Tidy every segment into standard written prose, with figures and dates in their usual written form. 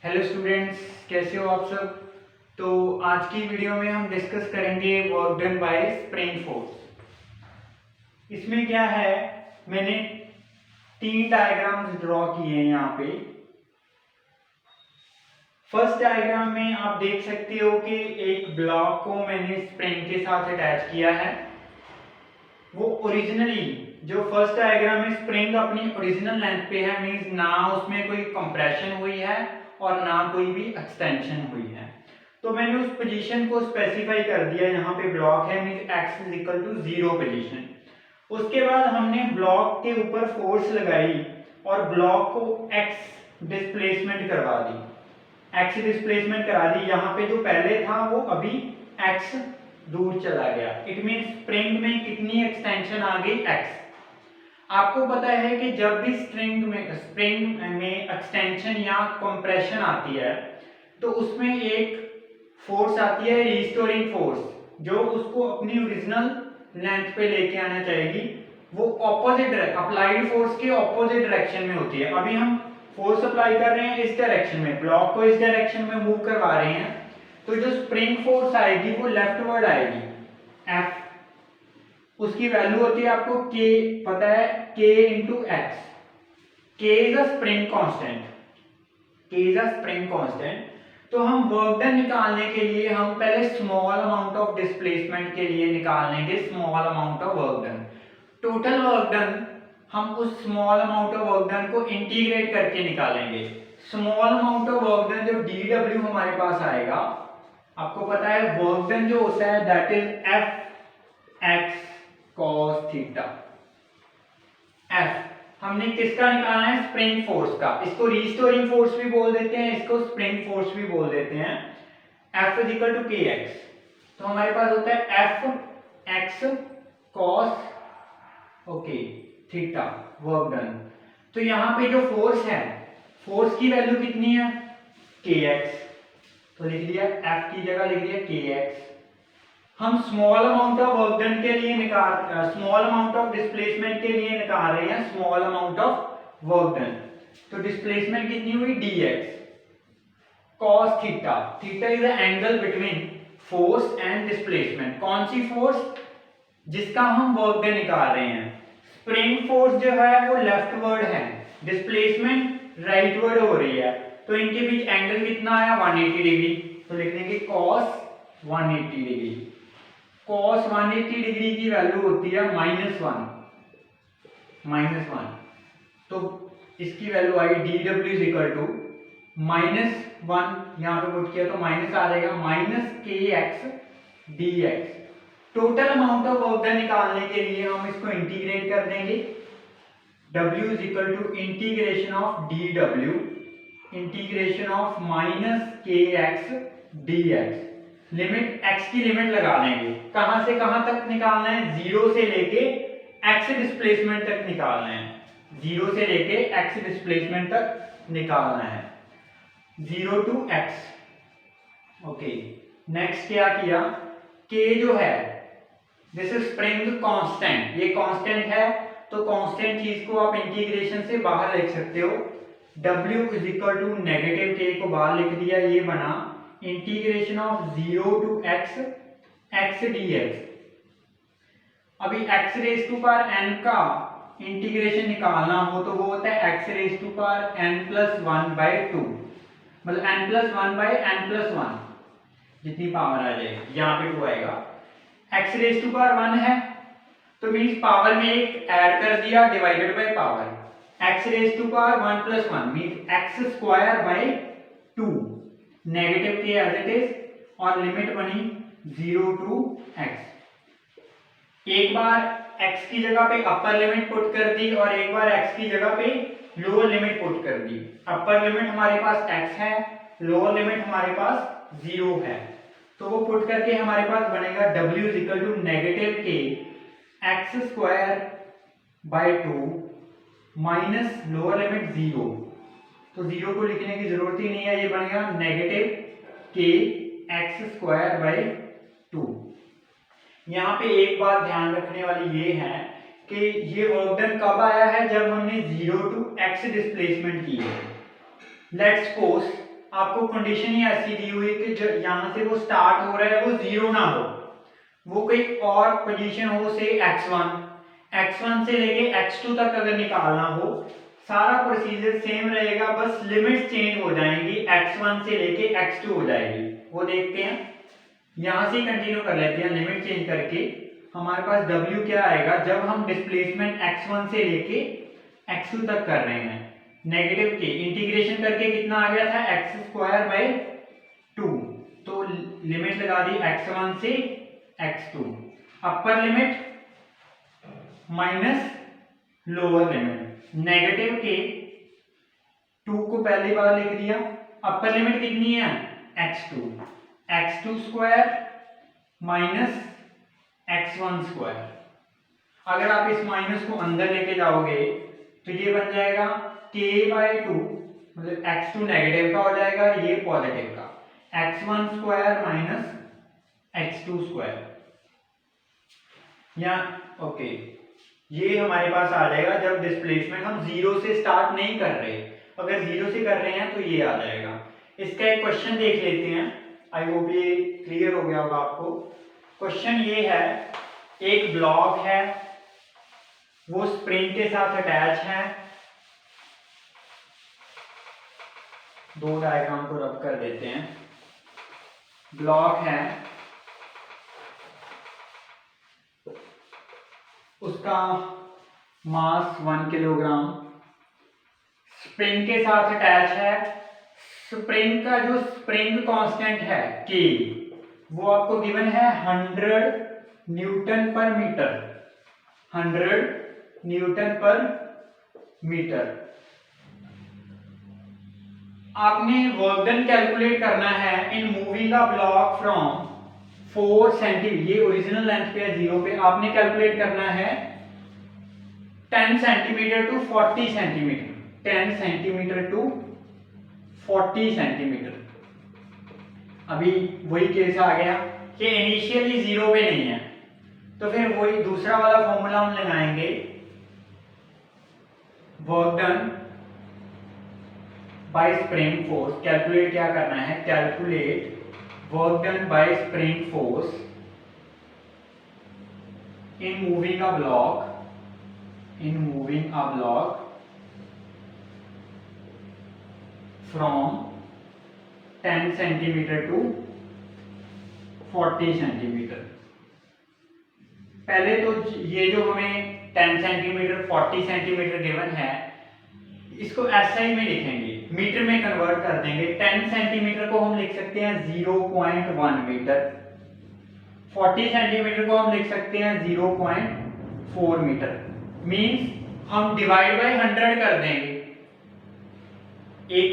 Hello students, कैसे हो आप सब। तो आज की वीडियो में हम डिस्कस करेंगे work done by spring force. इसमें क्या है, मैंने 3 डायग्राम्स ड्रॉ किए हैं यहाँ पे। फर्स्ट डायग्राम में आप देख सकते हो कि एक ब्लॉक को मैंने स्प्रिंग के साथ अटैच किया है। वो ओरिजिनली जो फर्स्ट डायग्राम में स्प्रिंग अपनी ओरिजिनल लेंथ पे है, मींस ना उसमें कोई कंप्रेशन हुई है और ना कोई भी एक्सटेंशन हुई है। तो मैंने उस पोजीशन को स्पेसिफाई कर दिया, यहाँ पे ब्लॉक है means x is equal to 0 position. उसके बाद हमने ब्लॉक के ऊपर फोर्स लगाई और ब्लॉक को x डिस्प्लेसमेंट करवा दी, x डिस्प्लेसमेंट करा दी। यहाँ पे जो पहले था वो अभी x दूर चला गया। इट मीन स्प्रिंग में कितनी एक्सटेंशन आ गई, x। आपको पता है कि जब भी स्प्रिंग में एक्सटेंशन या कंप्रेशन आती है तो उसमें एक फोर्स आती है रिस्टोरिंग फोर्स, जो उसको अपनी ओरिजिनल लेंथ पे लेके आना चाहिए। वो ऑपोजिट अप्लाइड फोर्स के ऑपोजिट डायरेक्शन में होती है। अभी हम फोर्स अप्लाई कर रहे हैं इस डायरेक्शन में, ब्लॉक को इस डायरेक्शन में मूव करवा रहे हैं, तो जो स्प्रिंग फोर्स आएगी वो लेफ्टवर्ड आएगी, F। उसकी वैल्यू होती है आपको K, पता है, K into x. K is a spring constant, K is a spring constant. तो हम वर्क डन निकालने के लिए हम पहले स्मॉल अमाउंट ऑफ डिस्प्लेसमेंट के लिए निकाल लेंगे small amount of work done. Total work done हम उस small amount of work done को इंटीग्रेट करके निकालेंगे। Small amount of work done जो dw हमारे पास आएगा, आपको पता है वर्क डन जो होता है that is F x cos theta. F हमने किसका निकालना है, स्प्रिंग फोर्स का। इसको रिस्टोरिंग फोर्स भी बोल देते हैं, इसको स्प्रिंग फोर्स भी बोल देते हैं। F इज इक्वल टू के एक्स। तो हमारे पास होता है F x cos okay theta work done. तो यहाँ पे जो फोर्स है, फोर्स की वैल्यू कितनी है, के एक्स। तो लिख लिया, F की जगह लिख लिया के एक्स। हम small amount of work done के लिए स्मॉल अमाउंट ऑफ डिस्प्लेसमेंट के लिए निकाल रहे हैं small amount of work done. तो डिस्प्लेसमेंट कितनी हुई, dx cos theta. Theta is the angle between force and displacement. कौन सी फोर्स, जिसका हम वर्क डन निकाल रहे हैं। स्प्रिंग फोर्स जो है वो लेफ्टवर्ड है, डिस्प्लेसमेंट राइटवर्ड हो रही है, तो इनके बीच एंगल कितना आया, 180 डिग्री। तो लिख देंगे cos 180 डिग्री। cos 180 डिग्री की वैल्यू होती है -1। तो इसकी वैल्यू आई dw इज इक्वल टू -1, यहाँ पे पुट किया तो माइनस आ जाएगा, -kx dx। Total amount of work done निकालने के लिए हम इसको इंटीग्रेट कर देंगे। w is equal to integration of dw integration of -kx dx। Limit x की लिमिट लगा लेंगे, कहां से कहां तक निकालना है, 0 से लेके x डिस्प्लेसमेंट तक निकालना है। 0 से लेके x डिस्प्लेसमेंट तक निकालना है, 0 टू x। ओके, नेक्स्ट क्या किया, k जो है दिस इज स्प्रिंग कांस्टेंट, ये कांस्टेंट है, तो कांस्टेंट चीज को आप इंटीग्रेशन से बाहर लिख सकते हो। w is equal to negative k को बाहर लिख दिया, ये बना integration of 0 to x dx। अभी x raise to power n का इंटीग्रेशन निकालना हो तो वो होता है x raise to power n plus 1/2, मतलब n प्लस 1/n+1 जितनी पावर आ जाएगी, यहाँ पे 2 आएगा। x रेज टू पावर 1 है तो मींस पावर में एक ऐड कर दिया divided by power. x raise to power 1 plus 1 means x² 2 negative k as it is, और लिमिट बनी 0 टू x। एक बार x की जगह पे अपर लिमिट पुट कर दी और एक बार x की जगह पे लोअर लिमिट पुट कर दी। अपर लिमिट हमारे पास x है, लोअर लिमिट हमारे पास 0 है, तो वो पुट करके हमारे पास बनेगा w is equal to negative k x² 2 minus lower limit 0। तो 0 को लिखने की जरूरत ही नहीं है, ये बनेगा नेगेटिव के x² 2। यहाँ पे एक बात ध्यान रखने वाली ये है कि ये वर्क डन कब आया है, जब हमने 0 टू x डिस्प्लेसमेंट की है। लेट्स सपोज आपको कंडीशन ही ऐसी दी हुई कि जो यहाँ से वो स्टार्ट हो रहा है वो जीरो ना हो, वो कोई और पोजीशन हो, से x1 से लेके x2 तक अगर निकालना हो, सारा प्रोसीजर सेम रहेगा, बस लिमिट्स चेंज हो जाएंगी, x1 से लेके x2 हो जाएगी। वो देखते हैं, यहां से कंटिन्यू कर लेते हैं लिमिट चेंज करके। हमारे पास w क्या आएगा जब हम डिस्प्लेसमेंट x1 से लेके x2 तक कर रहे हैं, नेगेटिव के इंटीग्रेशन करके कितना आ गया था x² 2, तो लिमिट लगा दी x1 से x2, upper limit minus lower limit, negative के 2 को पहली बार लिख दिया, अपर लिमिट कितनी है x2 square minus x1 square. अगर आप इस माइनस को अंदर लेके जाओगे तो ये बन जाएगा k/2, मतलब x2 नेगेटिव का हो जाएगा, ये पॉजिटिव का, x1 square minus x2 square, या ओके, ये हमारे पास आ जाएगा जब डिस्प्लेसमेंट हम जीरो से स्टार्ट नहीं कर रहे, अगर जीरो से कर रहे हैं तो ये आ जाएगा। इसका एक क्वेश्चन देख लेते हैं, आई होप ये क्लियर हो गया होगा आपको। क्वेश्चन ये है, एक ब्लॉक है, वो स्प्रिंग के साथ अटैच है, दो डायग्राम को रब कर देते हैं। ब्लॉक है, उसका मास 1 किलोग्राम, स्प्रिंग के साथ अटैच है, स्प्रिंग का जो स्प्रिंग कांस्टेंट है K, वो आपको गिवन है 100 newton per metre, 100 newton per metre. आपने वर्क डन कैलकुलेट करना है in moving a block from 4 centimetre, ये ओरिजिनल लेंथ पे है 0 पे, आपने कैलकुलेट करना है 10 centimetre to 40 centimetre, 10 centimetre to 40 centimetre. अभी वही केस आ गया कि इनिशियली 0 पे नहीं है, तो फिर वही दूसरा वाला फॉर्मूला हम लगाएंगे, work done by spring force. Calculate क्या करना है, calculate work done by spring force in moving a block, in moving a block from 10 centimeter to 40 centimetre. पहले तो ये जो हमें 10 सेंटीमीटर 40 सेंटीमीटर गिवन है, इसको SI में लिखेंगे, मीटर में कन्वर्ट कर देंगे। 10 सेंटीमीटर को हम लिख सकते हैं 0.1 मीटर, 40 सेंटीमीटर को हम लिख सकते हैं 0.4 मीटर। मीन्स हम डिवाइड बाय 100 कर देंगे, 1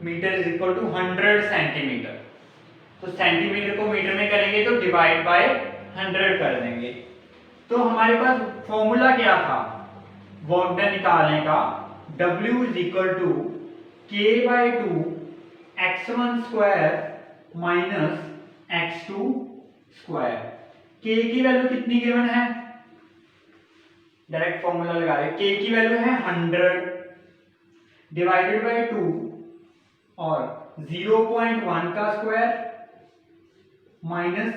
metre is equal to 100 centimetre, तो सेंटीमीटर को मीटर में करेंगे तो डिवाइड बाय 100 कर देंगे। तो हमारे पास फॉर्मूला क्या था वर्क डन निकालने का, W is equal to K/2 x1 square minus x2 square. K की वैल्यू कितनी गिवन है, डायरेक्ट फॉर्मूला लगा रहे, K की वैल्यू है 100 डिवाइडेड बाय 2 और 0.1 का स्क्वायर माइनस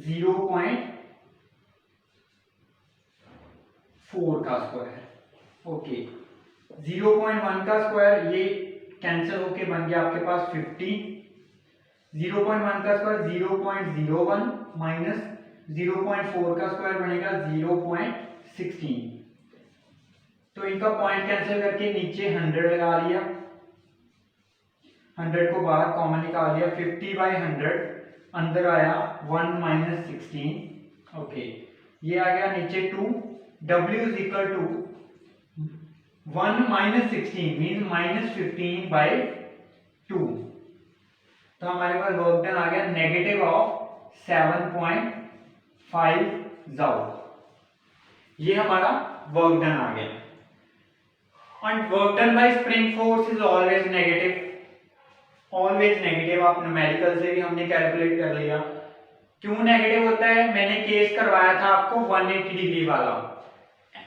0.4 का स्क्वायर। ओके, 0.1 का स्क्वायर ये कैंसिल होके बन गया आपके पास 50, 0.1 का स्क्वायर 0.01 माइनस 0.4 का स्क्वायर बनेगा 0.16, तो इनका पॉइंट कैंसिल करके नीचे 100 लगा लिया, 100 को बाहर कॉमन निकाल दिया, 50/100 अंदर आया 1 माइनस 16। ओके, ये आ गया नीचे 2, W is equal to 1 minus 16 mean minus 15/2, तो हमारे पास वर्क डन आ गया नेगेटिव ऑफ 7.5 जूल। ये हमारा वर्क डन आ गया। And work done by spring force is always negative, always negative। आप न्यूमेरिकल से भी हमने कैलकुलेट कर लिया। क्यों नेगेटिव होता है, मैंने केस करवाया था आपको 180 डिग्री वाला।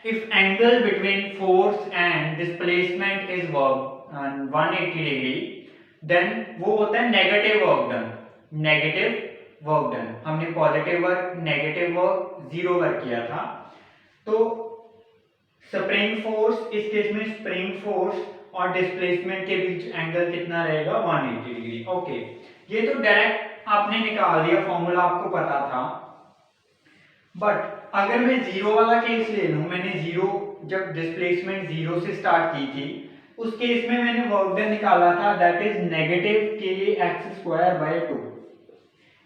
If angle between force and displacement is 180 degree, then वो होता है negative work done. Negative work done, हमने positive work, negative work, zero work किया था। तो स्प्रिंग फोर्स, इस केस में स्प्रिंग फोर्स और डिस्प्लेसमेंट के बीच एंगल कितना रहेगा, 180 डिग्री। ओके, ये तो डायरेक्ट आपने निकाल दिया, फॉर्मूला आपको पता था। बट अगर मैं जीरो वाला केस ले लूं, मैंने जीरो, जब डिस्प्लेसमेंट जीरो से स्टार्ट की थी, उस केस में मैंने वर्क डन निकाला था, दैट इज नेगेटिव के एक्स स्क्वायर बाय 2।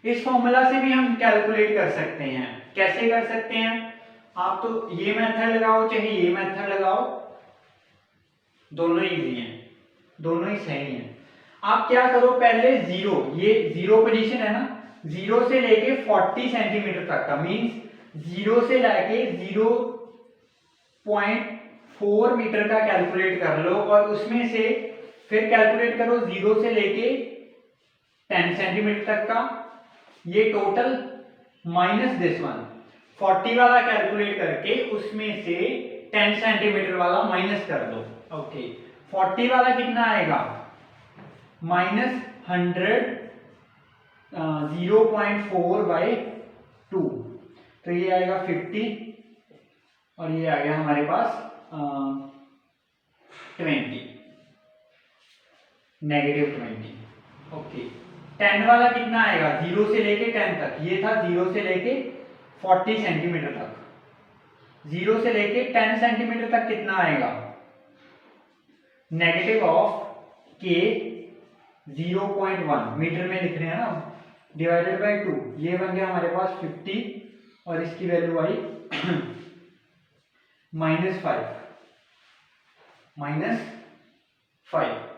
इस फॉर्मूला से भी हम कैलकुलेट कर सकते हैं। कैसे कर सकते हैं, आप तो ये मेथड लगाओ चाहे ये मेथड लगाओ, दोनों इजी हैं, दोनों ही सही हैं। आप क्या करो, पहले जीरो, ये जीरो पोजीशन है ना, जीरो से लेके 40 सेंटीमीटर तक का, मींस जीरो से लेके 0.4 मीटर का कैलकुलेट कर लो, और उसमें से फिर कैलकुलेट करो जीरो से लेके 10 सेंटीमीटर तक का, ये टोटल माइनस दिस वन, 40 वाला कैलकुलेट करके उसमें से 10 सेंटीमीटर वाला माइनस कर दो। ओके, 40 वाला कितना आएगा, माइनस 100, 0.4/2, तो ये आएगा 50, और ये आ गया हमारे पास 20, -20। ओके, 10 वाला कितना आएगा, 0 से लेके 10 तक, ये था 0 से लेके 40 सेंटीमीटर तक, 0 से लेके 10 सेंटीमीटर तक कितना आएगा, नेगेटिव ऑफ के 0.1 मीटर में लिख रहे हैं ना, डिवाइडेड बाय 2, ये बन गया हमारे पास 50, और इसकी वैल्यू आई -5, -5।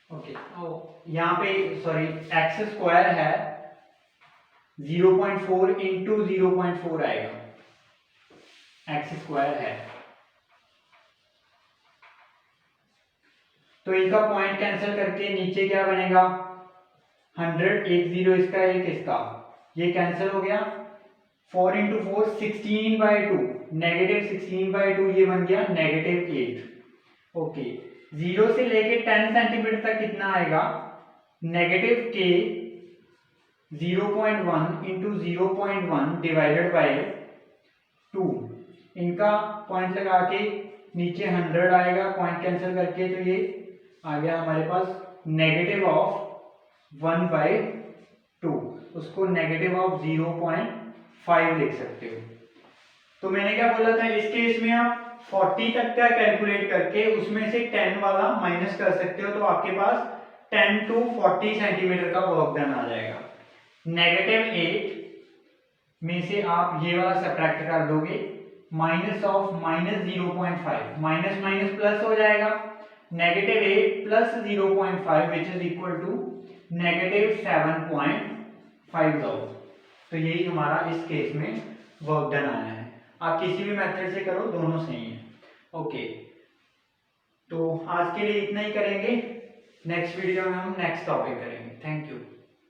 ओके, यहाँ पे सॉरी एक्स स्क्वायर है, 0.4 इंटू 0.4 आएगा, एक्स स्क्वायर है, तो इनका पॉइंट कैंसिल करके नीचे क्या बनेगा, 100, एक जीरो इसका एक इसका, ये कैंसिल हो गया, 4 इंटू 4 16/2, -16/2, ये बन गया -8। ओके, 0 से लेके 10 सेंटीमीटर तक कितना आएगा, नेगेटिव के 0.1 इंटू 0.1 डिवाइडेड बाय 2, इनका पॉइंट लगा के नीचे 100 आएगा, पॉइंट कैंसिल करके, तो ये आ गया हमारे पास नेगेटिव ऑफ 1/2, उसको नेगेटिव ऑफ 0.5 लिख सकते हो। तो मैंने क्या बोला था, इस केस में आप 40 तक का कैलकुलेट करके उसमें से 10 वाला माइनस कर सकते हो, तो आपके पास 10 to 40 सेंटीमीटर का वर्क डन आ जाएगा। -8 में से आप ये वाला सब्ट्रैक्ट कर दोगे, minus of -0.5, minus minus plus हो जाएगा, -8 plus 0.5 which is equal to -7.5 joule. तो यही हमारा इस केस में वर्क डन आया है। आप किसी भी मेथड से करो, दोनों सही हैं। ओके, तो आज के लिए इतना ही करेंगे, नेक्स्ट वीडियो में हम नेक्स्ट टॉपिक करेंगे। Thank you.